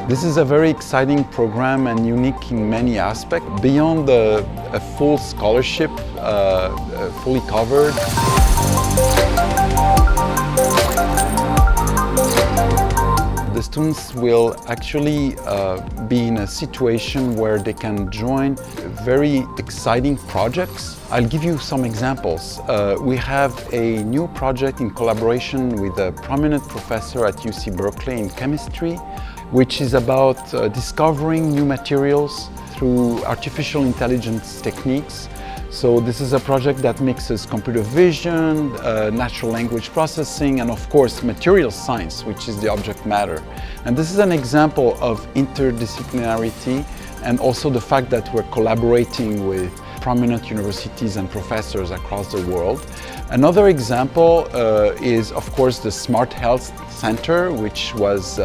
This is a very exciting program and unique in many aspects. Beyond a full scholarship, fully covered, the students will actually be in a situation where they can join very exciting projects. I'll give you some examples. We have a new project in collaboration with a prominent professor at UC Berkeley in chemistry, which is about discovering new materials through artificial intelligence techniques. So this is a project that mixes computer vision, natural language processing, and of course material science, which is the object matter. And this is an example of interdisciplinarity and also the fact that we're collaborating with prominent universities and professors across the world. Another example is of course the Smart Health Center, which was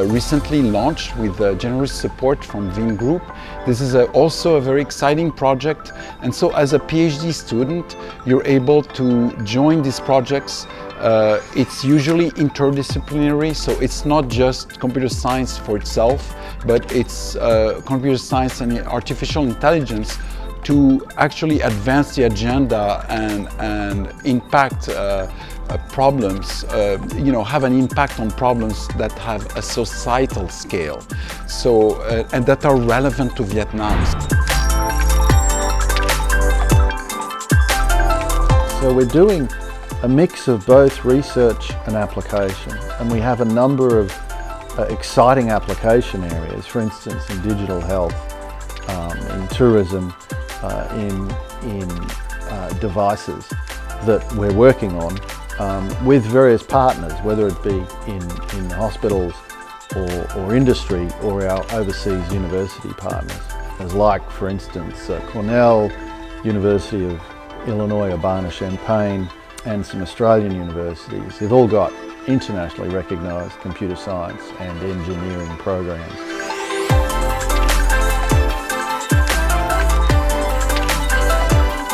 recently launched with generous support from Vin Group. This is also a very exciting project, and so as a PhD student you're able to join these projects. It's usually interdisciplinary, so it's not just computer science for itself, but it's computer science and artificial intelligence to actually advance the agenda and impact problems, have an impact on problems that have a societal scale, so and that are relevant to Vietnam. So we're doing a mix of both research and application, and we have a number of exciting application areas, for instance in digital health, in tourism, in devices that we're working on with various partners, whether it be in hospitals or industry or our overseas university partners. As like, for instance, Cornell, University of Illinois Urbana-Champaign, and some Australian universities. They've all got internationally recognised computer science and engineering programs.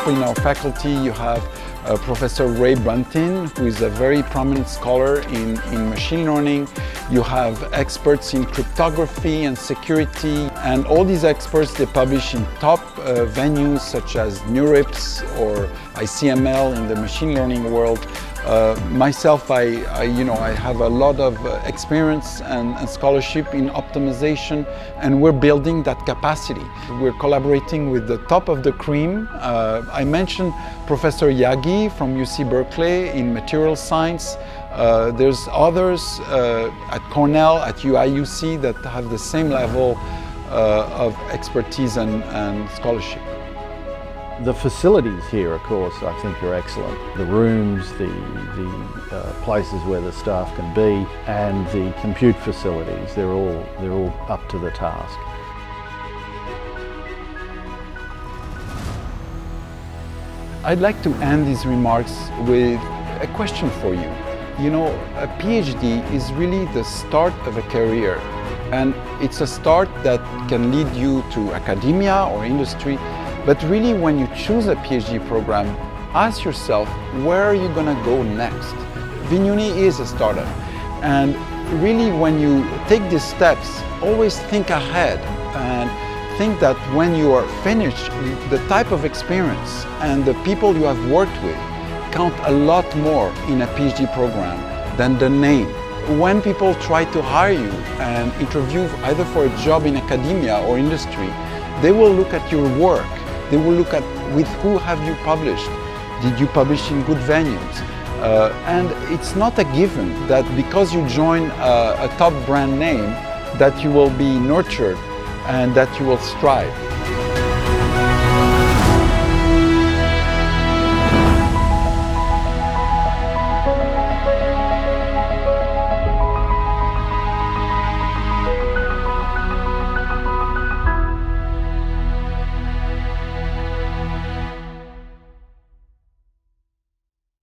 In our faculty you have Professor Ray Buntin, who is a very prominent scholar in machine learning. You have experts in cryptography and security, and all these experts, they publish in top venues such as NeurIPS or ICML in the machine learning world. Myself, I have a lot of experience and scholarship in optimization, and we're building that capacity. We're collaborating with the top of the cream. I mentioned Professor Yagi from UC Berkeley in material science. There's others at Cornell, at UIUC that have the same level of expertise and scholarship. The facilities here, of course, I think are excellent. The rooms, the places where the staff can be, and the compute facilities, they're all up to the task. I'd like to end these remarks with a question for you. A PhD is really the start of a career, and it's a start that can lead you to academia or industry. But really, when you choose a PhD program, ask yourself, where are you going to go next? VinUni is a startup. And really, when you take these steps, always think ahead and think that when you are finished, the type of experience and the people you have worked with count a lot more in a PhD program than the name. When people try to hire you and interview either for a job in academia or industry, they will look at your work. They will look at with who have you published. Did you publish in good venues? And it's not a given that because you join a top brand name that you will be nurtured and that you will strive.